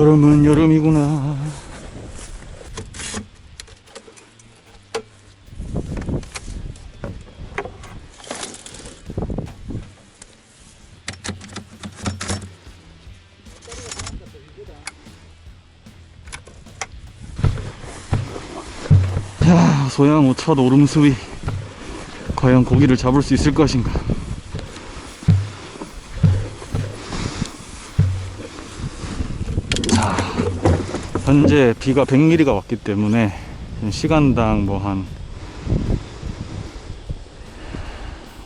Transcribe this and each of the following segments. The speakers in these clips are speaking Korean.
여름은 여름이구나. 자, 소양호 첫 오름수위. 과연 고기를 잡을 수 있을 것인가. 자, 현재 비가 100mm가 왔기 때문에 시간당 뭐 한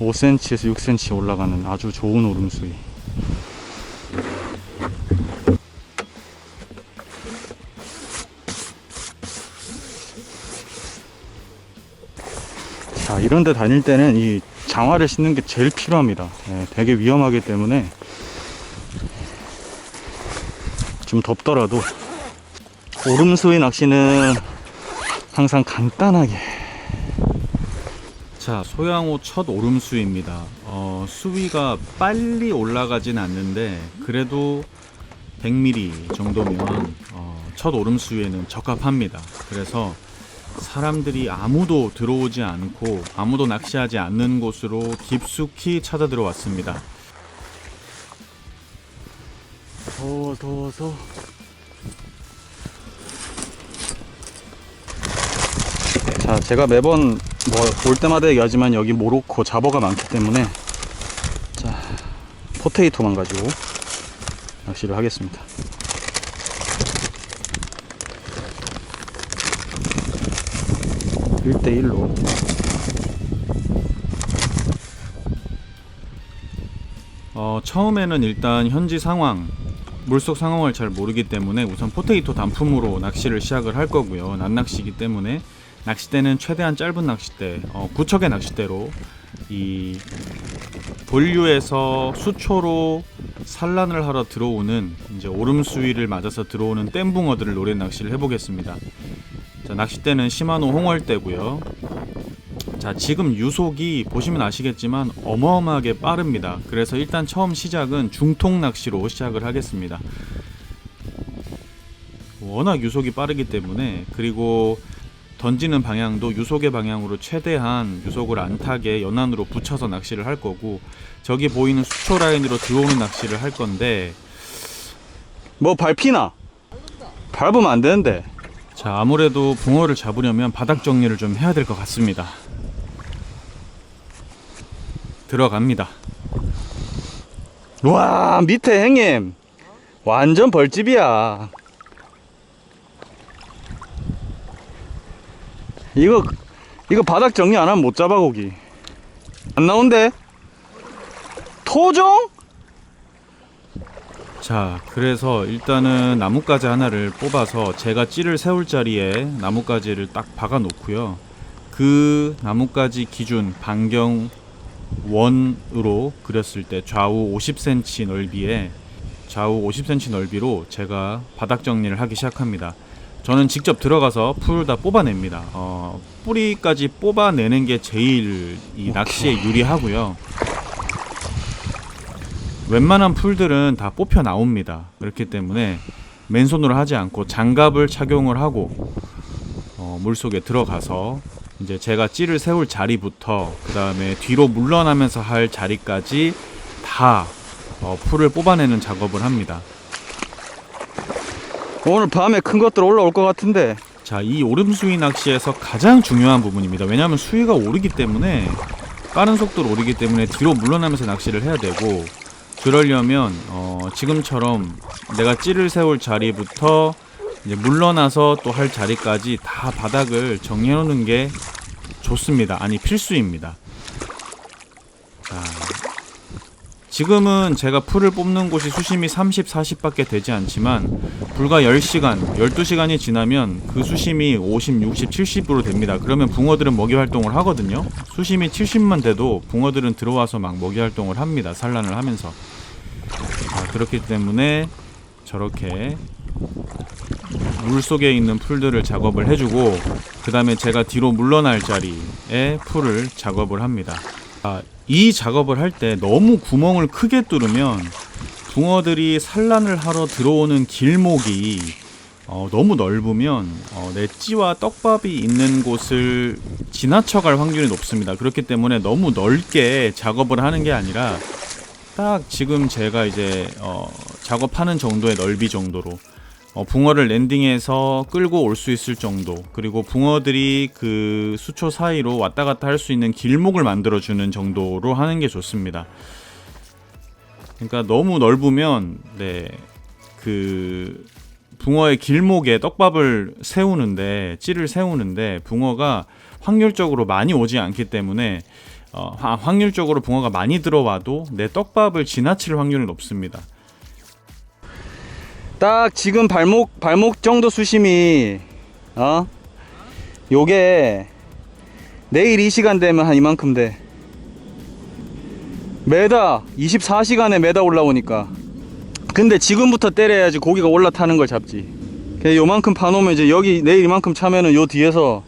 5cm에서 6cm 올라가는 아주 좋은 오름수위. 자, 이런 데 다닐 때는 이 장화를 신는 게 제일 필요합니다. 되게 위험하기 때문에 좀 덥더라도 오름수위 낚시는 항상 간단하게. 자, 소양호 첫 오름수위입니다. 수위가 빨리 올라가진 않는데 그래도 100mm 정도면 첫 오름수위에는 적합합니다. 그래서 사람들이 아무도 들어오지 않고 아무도 낚시하지 않는 곳으로 깊숙이 찾아 들어왔습니다. 더워서 자, 제가 매번 올 때마다 얘기하지만 여기 모로코 잡어가 많기 때문에 자, 포테이토만 가지고 낚시를 하겠습니다. (1대 1로) 처음에는 일단 현지 상황, 물속 상황을 잘 모르기 때문에 우선 포테이토 단품으로 낚시를 시작을 할 거고요. 낮낚시이기 때문에 낚싯대는 최대한 짧은 낚싯대, 구척의 낚싯대로 이 본류에서 수초로 산란을 하러 들어오는 이제 오름수위를 맞아서 들어오는 댐붕어들을 노린 낚시를 해보겠습니다. 자, 낚싯대는 시마노 홍월대고요. 자, 지금 유속이 보시면 아시겠지만 어마어마하게 빠릅니다. 그래서 일단 처음 시작은 중통 낚시로 시작을 하겠습니다. 워낙 유속이 빠르기 때문에, 그리고 던지는 방향도 유속의 방향으로 최대한 유속을 안 타게 연안으로 붙여서 낚시를 할 거고, 저기 보이는 수초 라인으로 들어오는 낚시를 할 건데, 뭐 밟히나? 밟으면 안 되는데. 자, 아무래도 붕어를 잡으려면 바닥 정리를 좀 해야 될 것 같습니다. 들어갑니다. 와, 밑에 형님 완전 벌집이야. 이거 바닥 정리 안 하면 못 잡아. 고기 안 나온대. 토종? 자, 그래서 일단은 나뭇가지 하나를 뽑아서 제가 찌를 세울 자리에 나뭇가지를 딱 박아 놓고요. 그 나뭇가지 기준 반경 원으로 그렸을 때 좌우 50cm 넓이에 좌우 50cm 넓이로 제가 바닥 정리를 하기 시작합니다. 저는 직접 들어가서 풀 다 뽑아냅니다. 뿌리까지 뽑아내는 게 제일 이 낚시에 유리하고요. 웬만한 풀들은 다 뽑혀 나옵니다. 그렇기 때문에 맨손으로 하지 않고 장갑을 착용을 하고 물속에 들어가서 이제 제가 찌를 세울 자리부터 그 다음에 뒤로 물러나면서 할 자리까지 다 풀을 뽑아내는 작업을 합니다. 오늘 밤에 큰 것들 올라올 것 같은데. 자, 이 오름수위 낚시에서 가장 중요한 부분입니다. 왜냐하면 수위가 오르기 때문에, 빠른 속도로 오르기 때문에 뒤로 물러나면서 낚시를 해야 되고, 그러려면 지금처럼 내가 찌를 세울 자리부터 이제 물러나서 또 할 자리까지 다 바닥을 정리해 놓는 게 좋습니다. 아니, 필수입니다. 자, 지금은 제가 풀을 뽑는 곳이 수심이 30, 40밖에 되지 않지만 불과 10시간, 12시간이 지나면 그 수심이 50, 60, 70으로 됩니다. 그러면 붕어들은 먹이 활동을 하거든요. 수심이 70만 돼도 붕어들은 들어와서 막 먹이 활동을 합니다. 산란을 하면서. 자, 그렇기 때문에 저렇게 물속에 있는 풀들을 작업을 해주고, 그 다음에 제가 뒤로 물러날 자리에 풀을 작업을 합니다. 이 작업을 할 때 너무 구멍을 크게 뚫으면 붕어들이 산란을 하러 들어오는 길목이 너무 넓으면 내 찌와 떡밥이 있는 곳을 지나쳐갈 확률이 높습니다. 그렇기 때문에 너무 넓게 작업을 하는 게 아니라 딱 지금 제가 이제 작업하는 정도의 넓이 정도로 붕어를 랜딩해서 끌고 올 수 있을 정도, 그리고 붕어들이 그 수초 사이로 왔다 갔다 할 수 있는 길목을 만들어주는 정도로 하는 게 좋습니다. 그러니까 너무 넓으면 그 붕어의 길목에 떡밥을 세우는데, 찌를 세우는데 붕어가 확률적으로 많이 오지 않기 때문에 확률적으로 붕어가 많이 들어와도 내 떡밥을 지나칠 확률이 높습니다. 딱 지금 발목 정도 수심이 요게 내일 이 시간 되면 한 이만큼 돼. 매다 24시간에 매다 올라오니까. 근데 지금부터 때려야지 고기가 올라타는 걸 잡지. 요만큼 파놓으면 이제 여기 내일 이만큼 차면은 요 뒤에서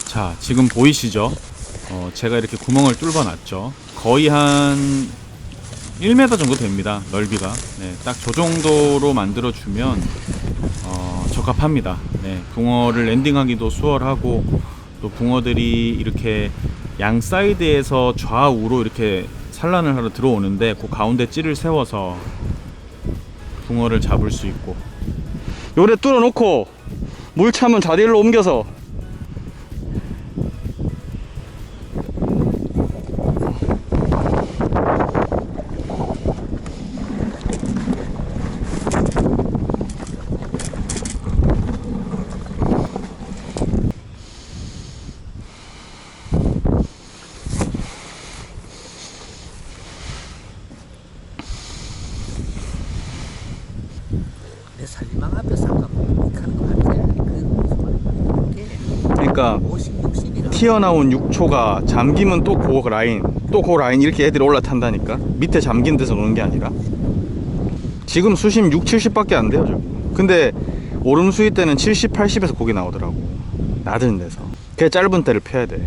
자, 지금 보이시죠? 제가 이렇게 구멍을 뚫어 놨죠. 거의 한 1m 정도 됩니다, 넓이가. 네, 딱 저 정도로 만들어 주면 적합합니다. 네, 붕어를 랜딩하기도 수월하고, 또 붕어들이 이렇게 양 사이드에서 좌우로 이렇게 산란을 하러 들어오는데 그 가운데 찌를 세워서 붕어를 잡을 수 있고. 요래 뚫어 놓고 물 차면 자리로 옮겨서 내 살림망 앞에서 아까 하는 거 같아. 그러니까 50, 60이라. 튀어나온 6초가 잠기면 또 그 라인, 또 그 라인 이렇게 애들이 올라탄다니까. 밑에 잠긴 데서 노는 게 아니라. 지금 수심 6, 70밖에 안 돼요 저기. 근데 오름 수위 때는 70, 80에서 고기 나오더라고, 낮은 데서. 걔 짧은 때를 펴야 돼.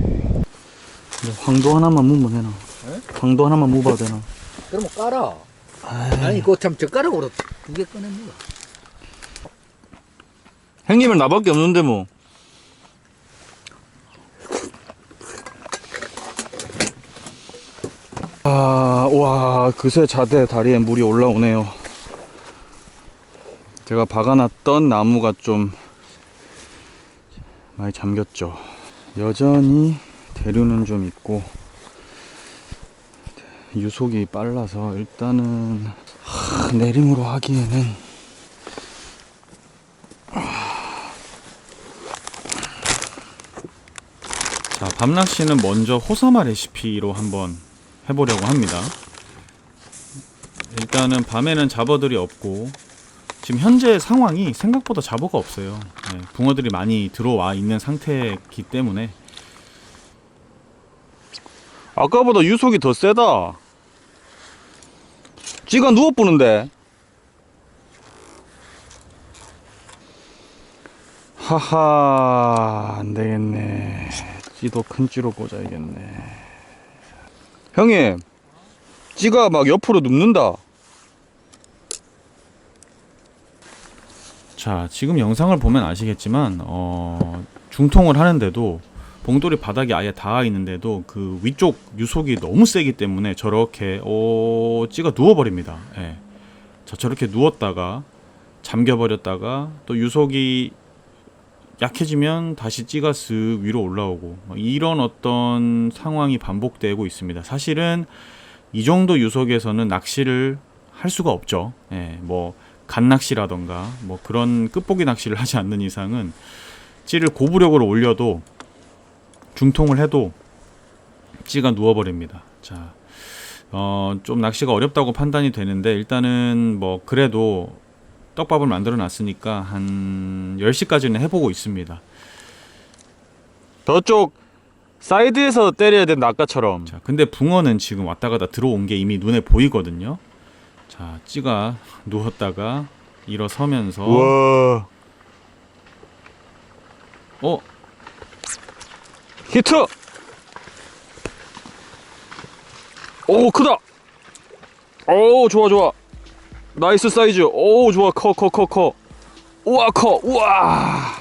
황도 하나만 무면 되나? 황도 하나만 무봐도 되나? 그러면 깔아. 아니 그거 참 젓가락으로 두 개 꺼냅니다. 형님은 나밖에 없는데 뭐. 와, 그새 자대 다리에 물이 올라오네요. 제가 박아놨던 나무가 좀 많이 잠겼죠. 여전히 대류는 좀 있고 유속이 빨라서 일단은 내림으로 하기에는 자, 밤낚시는 먼저 호사마 레시피로 한번 해보려고 합니다. 일단은 밤에는 잡어들이 없고, 지금 현재 상황이 생각보다 잡어가 없어요. 네, 붕어들이 많이 들어와 있는 상태이기 때문에. 아까보다 유속이 더 세다. 찌가 누워보는데. 하하, 안되겠네. 찌도 큰 찌로 꽂아야겠네. 형님, 찌가 막 옆으로 눕는다. 자, 지금 영상을 보면 아시겠지만 중통을 하는데도 봉돌이 바닥에 아예 닿아 있는데도 그 위쪽 유속이 너무 세기 때문에 저렇게 찌가 누워버립니다. 예. 자, 저렇게 누웠다가 잠겨버렸다가 또 유속이 약해지면 다시 찌가 쓱 위로 올라오고, 이런 어떤 상황이 반복되고 있습니다. 사실은 이 정도 유속에서는 낚시를 할 수가 없죠. 예, 뭐 갓낚시라던가 뭐 그런 끝보기 낚시를 하지 않는 이상은 찌를 고부력으로 올려도, 중통을 해도 찌가 누워버립니다. 자, 좀 낚시가 어렵다고 판단이 되는데, 일단은 뭐 그래도 떡밥을 만들어 놨으니까 한 10시까지는 해보고 있습니다. 저쪽 사이드에서 때려야 된다, 아까처럼. 자, 근데 붕어는 지금 왔다 갔다 들어온 게 이미 눈에 보이거든요. 자, 찌가 누웠다가 일어서면서 우와. 히트! 오, 크다. 오, 좋아 좋아. 나이스 사이즈. 오, 좋아. 커. 우와, 커. 우와.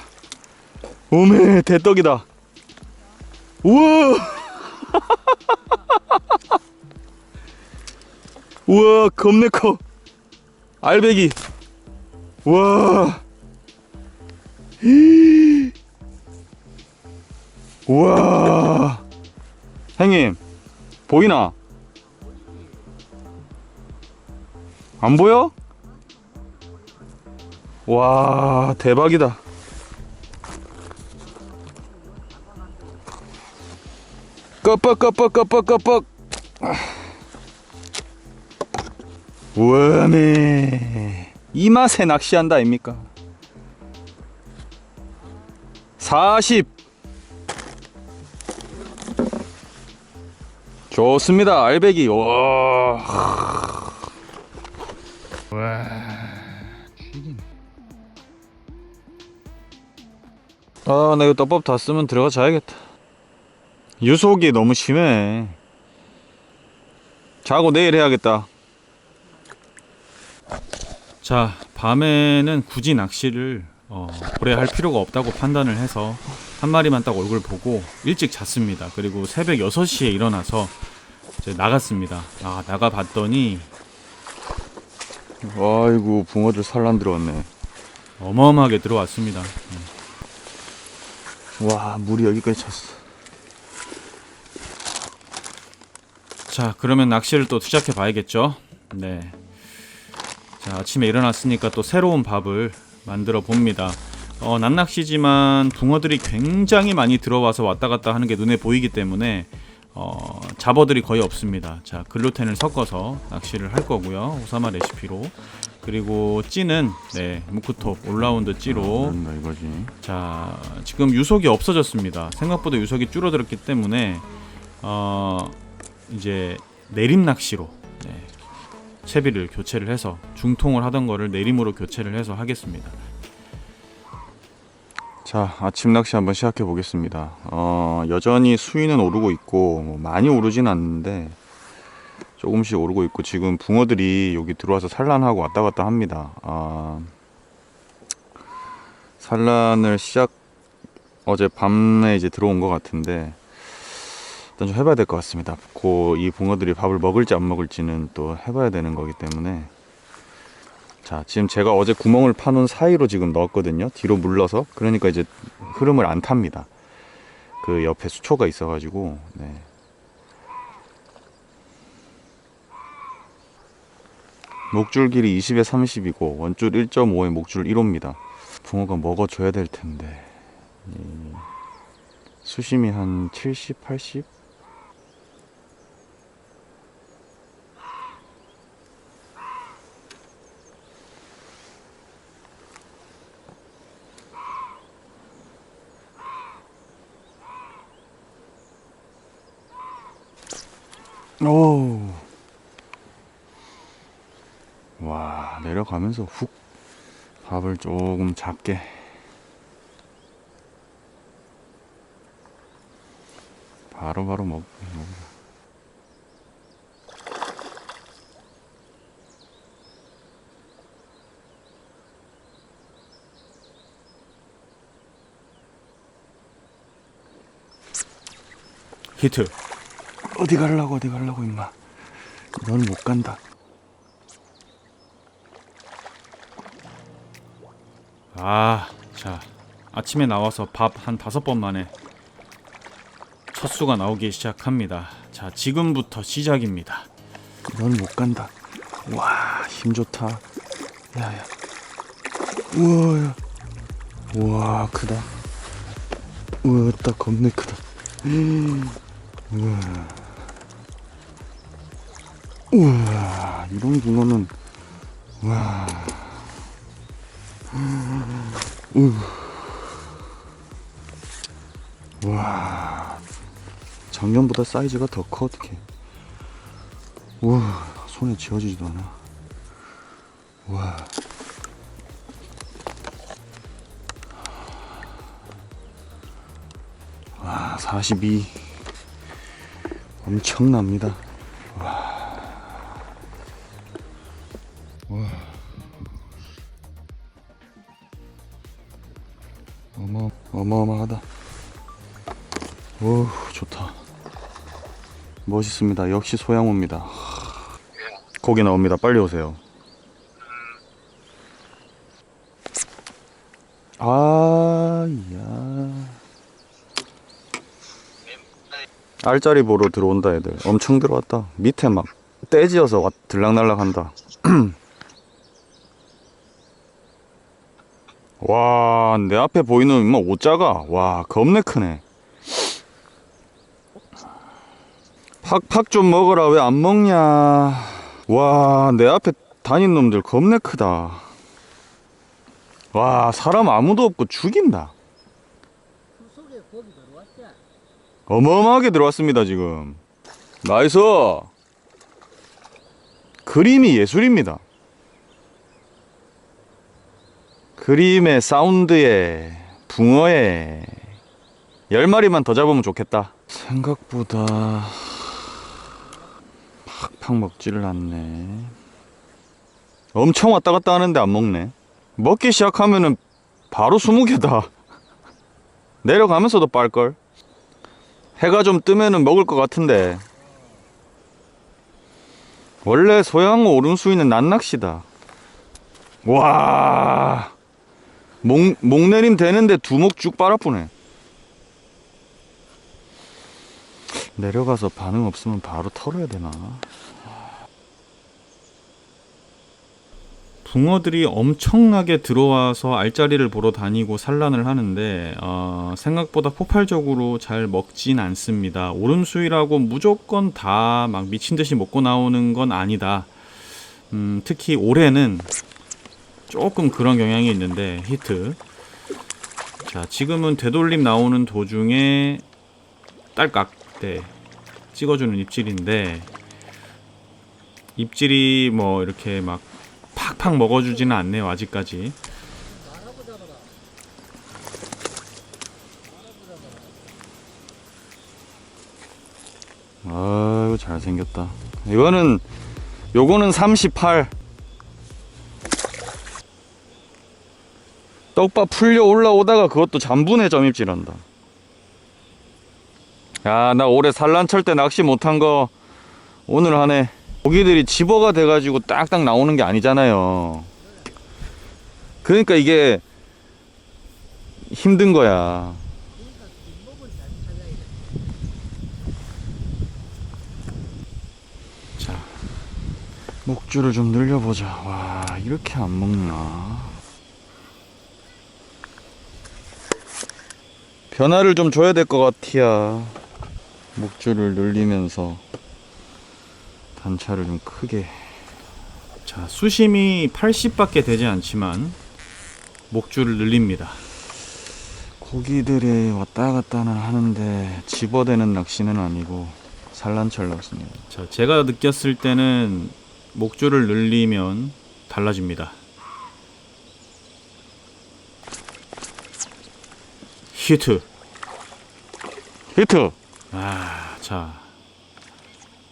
오메, 대떡이다. 우와. 우와, 겁내 커. 알배기. 우와. 우와. 형님, 보이나? 안 보여? 와, 대박이다. 끄뻑. 우와메. 이 맛에 낚시한다 아닙니까? 40. 좋습니다. 알배기. 와. 아, 나 이거 떡밥 다 쓰면 들어가 자야겠다. 유속이 너무 심해. 자고 내일 해야겠다. 자, 밤에는 굳이 낚시를 오래 할 필요가 없다고 판단을 해서 한 마리만 딱 얼굴 보고 일찍 잤습니다. 그리고 새벽 6시에 일어나서 이제 나갔습니다. 아, 나가봤더니 아이고, 붕어들 산란 들어왔네. 어마어마하게 들어왔습니다. 와, 물이 여기까지 찼어. 자, 그러면 낚시를 또 시작해 봐야겠죠. 네. 자, 아침에 일어났으니까 또 새로운 밥을 만들어 봅니다. 낮낚시지만 붕어들이 굉장히 많이 들어와서 왔다 갔다 하는 게 눈에 보이기 때문에 잡어들이 거의 없습니다. 자, 글루텐을 섞어서 낚시를 할 거고요. 오사마 레시피로. 그리고 찌는 무크톱 올라운드 찌로. 그런다 이거지. 자, 지금 유속이 없어졌습니다. 생각보다 유속이 줄어들었기 때문에 이제 내림 낚시로 채비를 교체를 해서 중통을 하던 거를 내림으로 교체를 해서 하겠습니다. 자, 아침 낚시 한번 시작해 보겠습니다. 여전히 수위는 오르고 있고 뭐 많이 오르진 않는데 조금씩 오르고 있고, 지금 붕어들이 여기 들어와서 산란하고 왔다 갔다 합니다. 산란을 어제 밤에 이제 들어온 것 같은데 일단 좀 해봐야 될 것 같습니다. 이 붕어들이 밥을 먹을지 안 먹을지는 또 해봐야 되는 거기 때문에. 자, 지금 제가 어제 구멍을 파놓은 사이로 지금 넣었거든요. 뒤로 물러서. 그러니까 이제 흐름을 안 탑니다. 그 옆에 수초가 있어가지고. 네. 목줄 길이 20에 30이고 원줄 1.5에 목줄 1호입니다. 붕어가 먹어줘야 될 텐데. 수심이 한 70, 80? 오. 와, 내려가면서 훅 밥을 조금 작게. 바로 먹. 히트. 어디 가려고 임마. 넌 못 간다. 자, 아침에 나와서 밥 한 5번 만에 첫 수가 나오기 시작합니다. 자, 지금부터 시작입니다. 넌 못 간다. 와, 힘 좋다. 야야. 우와. 우와, 크다. 우와, 딱 겁내 크다. 우와. 우와, 이런 붕어는. 와. 와, 작년보다 사이즈가 더 커. 어떡해. 우와, 손에 쥐어지지도 않아. 와. 와, 42. 엄청납니다. 와. 어마어마하다. 오, 좋다. 멋있습니다. 역시 소양호입니다. 고기 나옵니다. 빨리 오세요. 아, 야. 알짜리 보러 들어온다 애들. 엄청 들어왔다. 밑에 막 떼지어서 들락날락 한다. 와, 내 앞에 보이는 뭐 오자가 와 겁내 크네. 팍팍 좀 먹어라. 왜 안 먹냐. 와, 내 앞에 다닌 놈들 겁내 크다. 와, 사람 아무도 없고 죽인다. 어마어마하게 들어왔습니다 지금. 나이스. 그림이 예술입니다. 그림의 사운드에 붕어에 10마리만 더 잡으면 좋겠다. 생각보다 팍팍 먹지를 않네. 엄청 왔다 갔다 하는데 안 먹네. 먹기 시작하면은 바로 20개다. 내려가면서도 빨걸. 해가 좀 뜨면은 먹을 것 같은데. 원래 소양호 오름수위는 낱낚시다. 와, 목내림 되는데 두목 쭉 빨아뿌네. 내려가서 반응 없으면 바로 털어야 되나? 붕어들이 엄청나게 들어와서 알짜리를 보러 다니고 산란을 하는데 생각보다 폭발적으로 잘 먹진 않습니다. 오름수위라고 무조건 다 막 미친듯이 먹고 나오는 건 아니다. 특히 올해는 조금 그런 경향이 있는데 히트. 자, 지금은 되돌림 나오는 도중에 딸깍 찍어주는 입질인데, 입질이 뭐 이렇게 막 팍팍 먹어주지는 않네요 아직까지. 아유, 잘생겼다. 요거는 38. 떡밥 풀려 올라오다가 그것도 잔분에 점입질한다. 야, 나 올해 산란철 때 낚시 못한 거 오늘 하네. 고기들이 집어가 돼가지고 딱딱 나오는 게 아니잖아요. 그러니까 이게 힘든 거야. 자, 목줄을 좀 늘려보자. 와, 이렇게 안 먹나? 변화를 좀 줘야 될 것 같이야. 목줄을 늘리면서 단차를 좀 크게. 자, 수심이 80밖에 되지 않지만 목줄을 늘립니다. 고기들이 왔다 갔다는 하는데 집어대는 낚시는 아니고 산란철 낚시입니다. 자, 제가 느꼈을 때는 목줄을 늘리면 달라집니다. 히트. 히트! 자,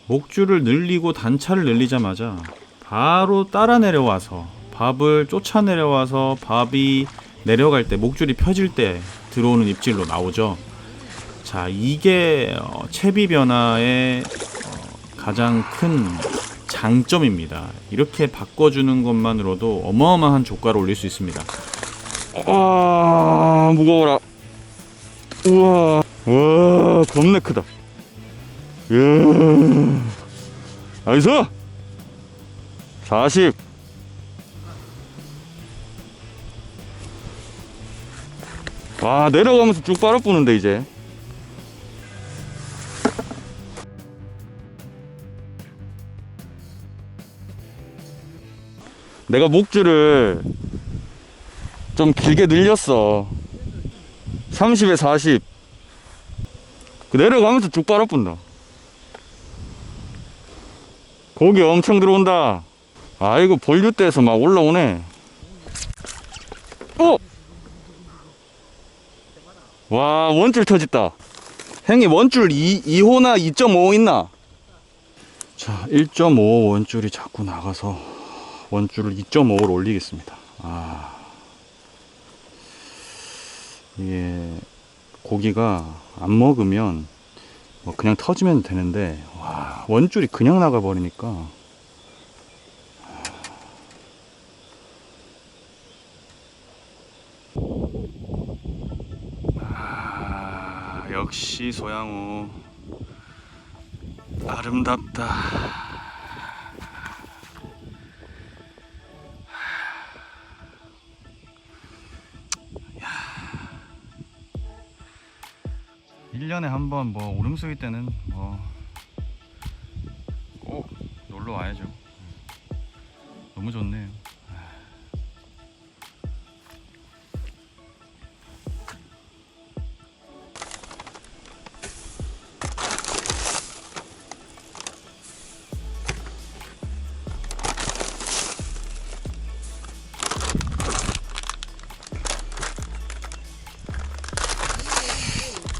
목줄을 늘리고 단차를 늘리자마자 바로 따라 내려와서 밥을 쫓아 내려와서 밥이 내려갈 때, 목줄이 펴질 때 들어오는 입질로 나오죠. 자, 이게 채비 변화의 가장 큰 장점입니다. 이렇게 바꿔주는 것만으로도 어마어마한 조가를 올릴 수 있습니다. 아, 무거워라. 우와, 와, 겁내 크다. 이야, 나이스! 40. 와, 내려가면서 쭉 빨아뿌는데 이제. 내가 목줄을 좀 길게 늘렸어. 30에 40. 내려가면서 쭉 빨아뿐다. 고기 엄청 들어온다. 아이고, 볼류대에서 막 올라오네. 와, 원줄 터졌다. 형님, 원줄 2호나 2.5 있나? 자, 1.5 원줄이 자꾸 나가서 원줄을 2.5로 올리겠습니다. 이게 고기가 안 먹으면 뭐 그냥 터지면 되는데, 와, 원줄이 그냥 나가 버리니까. 역시 소양호 아름답다. 1년에 한 번 뭐 오름수위 때는 뭐 꼭 놀러 와야죠. 너무 좋네요.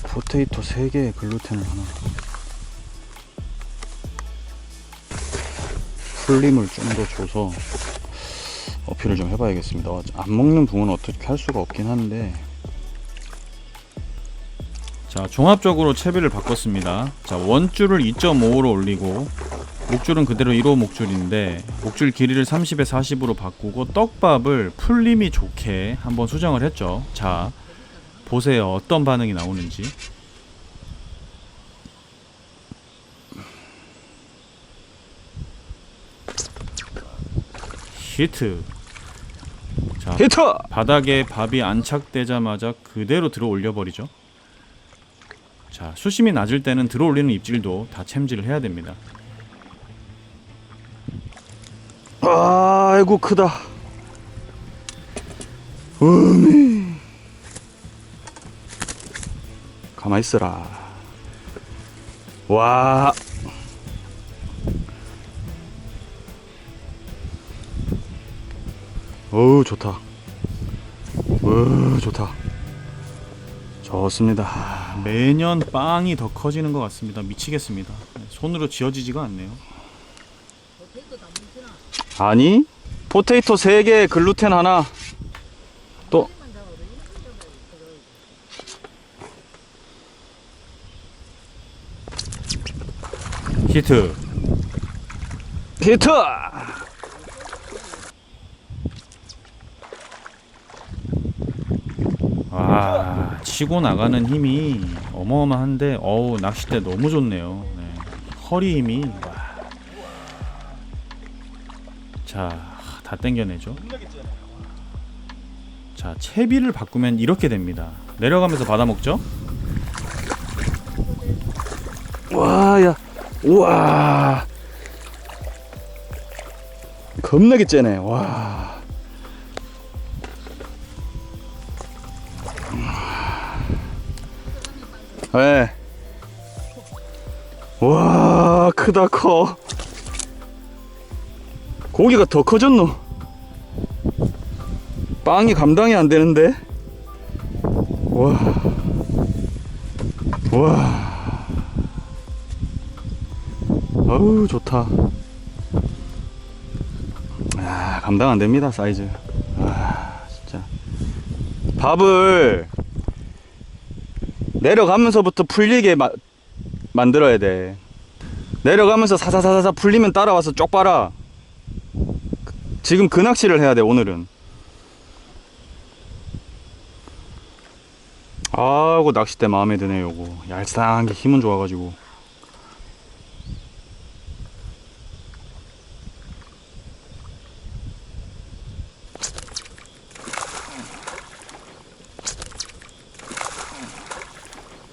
포테이토 3개에 글루텐을 하나. 풀림을 좀 더 줘서 어필을 좀 해봐야겠습니다. 안 먹는 붕어는 어떻게 할 수가 없긴 한데. 자, 종합적으로 채비를 바꿨습니다. 자, 원줄을 2.5로 올리고 목줄은 그대로 1호 목줄인데 목줄 길이를 30에 40으로 바꾸고 떡밥을 풀림이 좋게 한번 수정을 했죠. 자, 보세요. 어떤 반응이 나오는지. 히트. 자, 히트! 바닥에 밥이 안착되자마자 그대로 들어 올려버리죠. 자, 수심이 낮을 때는 들어 올리는 입질도 다 챔질을 해야 됩니다. 아이고 크다. 가만히 있어라. 와. 어우 좋다. 좋다. 좋습니다. 매년 빵이 더 커지는 것 같습니다. 미치겠습니다. 손으로 쥐어지지가 않네요. 아니, 포테이토 3개, 글루텐 하나. 또 히트. 히트! 와, 치고 나가는 힘이 어마어마한데, 어우, 낚싯대 너무 좋네요. 네. 허리 힘이. 와. 자, 다 당겨내죠. 자, 채비를 바꾸면 이렇게 됩니다. 내려가면서 받아먹죠. 와, 야, 우와, 겁나게 째네. 와, 네. 와, 크다 커. 고기가 더 커졌노. 빵이 감당이 안 되는데. 와, 와. 어우 좋다. 아, 감당 안 됩니다 사이즈. 아 진짜. 밥을 내려가면서부터 풀리게 만들어야 돼. 내려가면서 사사사사 풀리면 따라와서 쪽 빨아. 지금 그 낚시를 해야 돼 오늘은. 아이고 낚싯대 마음에 드네 요거. 얄쌍한 게 힘은 좋아가지고.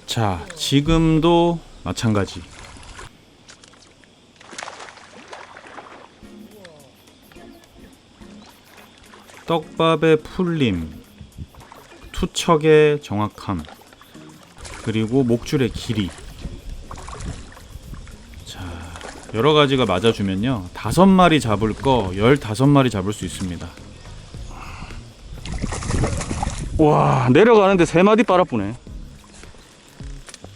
자, 지금도 마찬가지. 떡밥의 풀림, 투척의 정확함, 그리고 목줄의 길이. 자, 여러 가지가 맞아주면요, 5마리 잡을 거 15마리 잡을 수 있습니다. 와, 내려가는데 3마디 빨아뿌네.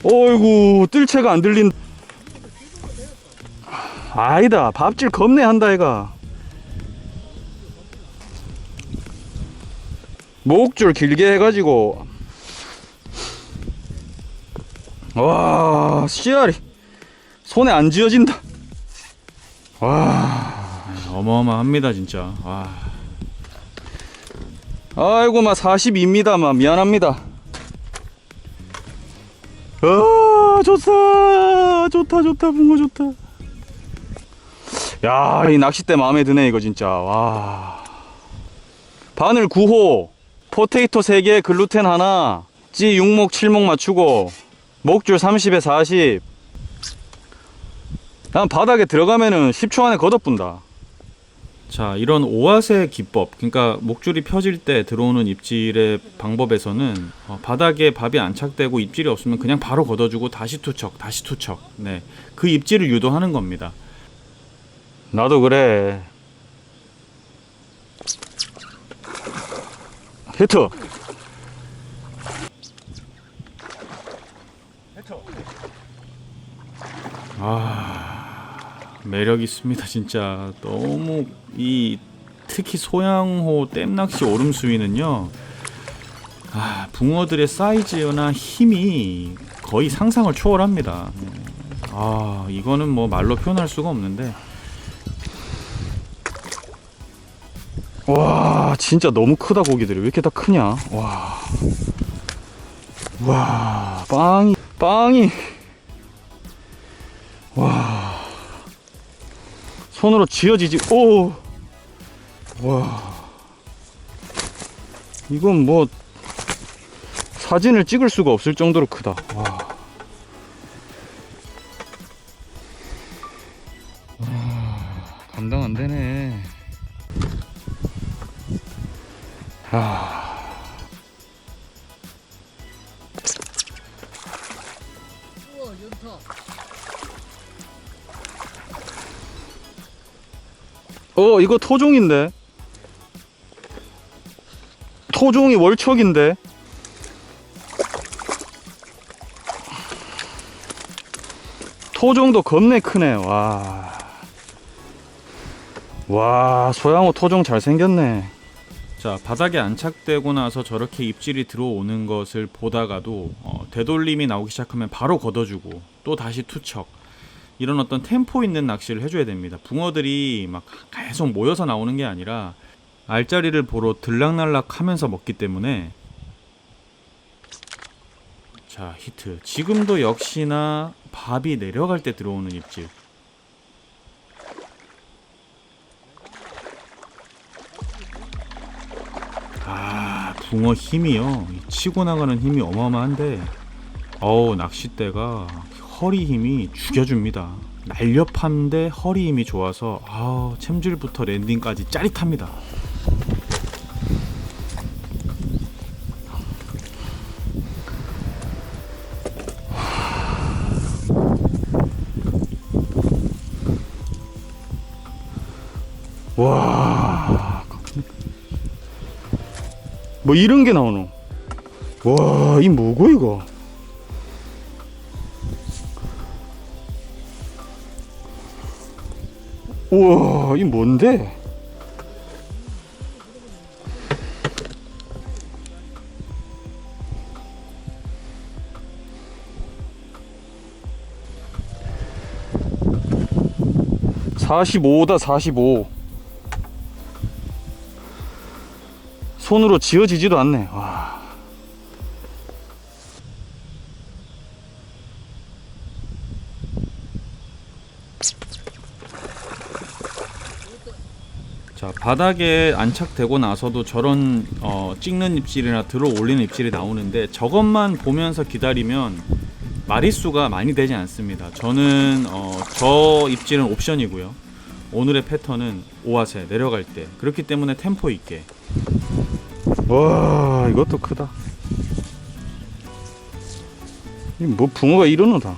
어이구, 뜰채가 안 들린. 아니다, 밥질 겁내 한다 얘가. 목줄 길게 해가지고 와, 씨알이 손에 안 쥐어진다. 와, 어마어마합니다 진짜. 와. 아이고, 막 42입니다. 막 미안합니다. 좋다, 붕어 좋다. 야, 이 낚싯대 마음에 드네 이거 진짜. 와, 바늘 9호, 포테이토 3개, 글루텐 하나, 찌 6목 7목 맞추고 목줄 30에 40. 난 바닥에 들어가면은 10초 안에 걷어뿐다. 자, 이런 오아세 기법, 그러니까 목줄이 펴질 때 들어오는 입질의 방법에서는 바닥에 밥이 안착되고 입질이 없으면 그냥 바로 걷어주고 다시 투척, 다시 투척. 네, 그 입질을 유도하는 겁니다. 나도 그래. 히트. 매력 있습니다 진짜. 너무 특히 소양호 댐낚시 오름수위는요, 붕어들의 사이즈나 힘이 거의 상상을 초월합니다. 이거는 뭐 말로 표현할 수가 없는데. 와, 진짜 너무 크다. 고기들이 왜 이렇게 다 크냐. 와, 빵이. 와, 손으로 쥐어지지. 오, 와, 이건 뭐 사진을 찍을 수가 없을 정도로 크다. 와, 감당 안 되네. 우와, 연타. 이거 토종인데. 토종이 월척인데. 토종도 겁내 크네. 와, 소양호 토종 잘생겼네. 자, 바닥에 안착되고 나서 저렇게 입질이 들어오는 것을 보다가도 되돌림이 나오기 시작하면 바로 걷어주고 또 다시 투척, 이런 어떤 템포 있는 낚시를 해줘야 됩니다. 붕어들이 막 계속 모여서 나오는 게 아니라 알짜리를 보러 들락날락 하면서 먹기 때문에. 자, 히트. 지금도 역시나 밥이 내려갈 때 들어오는 입질. 붕어 힘이요, 치고 나가는 힘이 어마어마한데, 낚싯대가 허리 힘이 죽여줍니다. 날렵한데 허리 힘이 좋아서 챔질부터 랜딩까지 짜릿합니다. 와, 뭐 이런 게 나오노. 와, 이 뭐고 이거. 우와, 이 뭔데. (45다) 45. 손으로 쥐어지지도 않네. 와. 자, 바닥에 안착되고 나서도 저런 찍는 입질이나 들어 올리는 입질이 나오는데, 저것만 보면서 기다리면 마리수가 많이 되지 않습니다. 저는 저 입질은 옵션이고요. 오늘의 패턴은 오아세 내려갈 때, 그렇기 때문에 템포 있게. 와, 이것도 크다. 이 뭐 붕어가 이러노다.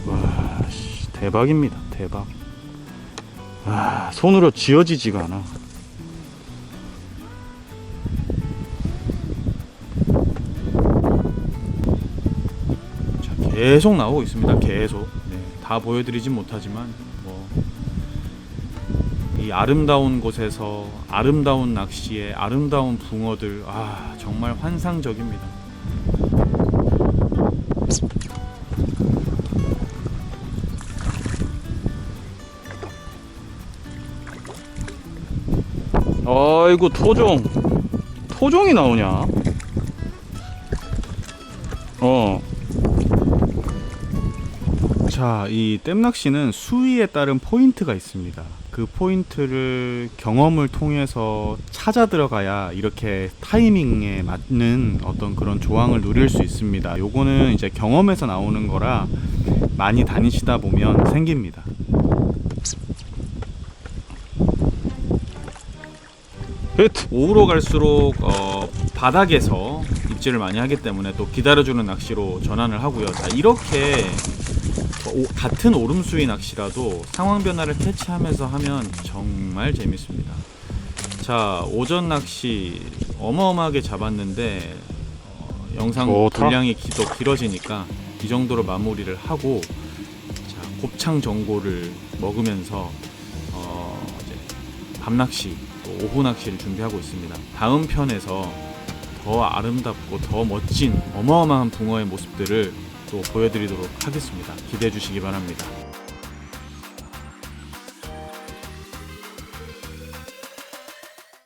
와, 대박입니다. 대박. 손으로 쥐어지지가 않아. 자, 계속 나오고 있습니다. 계속. 네, 다 보여드리진 못하지만 이 아름다운 곳에서 아름다운 낚시에 아름다운 붕어들, 정말 환상적입니다. 아이고 토종이 나오냐? 자, 이 댐낚시는 수위에 따른 포인트가 있습니다. 그 포인트를 경험을 통해서 찾아 들어가야 이렇게 타이밍에 맞는 어떤 그런 조항을 누릴 수 있습니다. 요거는 이제 경험에서 나오는 거라 많이 다니시다 보면 생깁니다. 오후로 갈수록 바닥에서 입질을 많이 하기 때문에 또 기다려주는 낚시로 전환을 하고요. 자, 이렇게 같은 오름수위 낚시라도 상황 변화를 캐치하면서 하면 정말 재밌습니다. 자, 오전 낚시 어마어마하게 잡았는데 영상 좋다. 분량이 더 길어지니까 이 정도로 마무리를 하고, 자, 곱창 전골을 먹으면서 이제 밤낚시 또 오후 낚시를 준비하고 있습니다. 다음 편에서 더 아름답고 더 멋진 어마어마한 붕어의 모습들을 또 보여드리도록 하겠습니다. 기대해 주시기 바랍니다.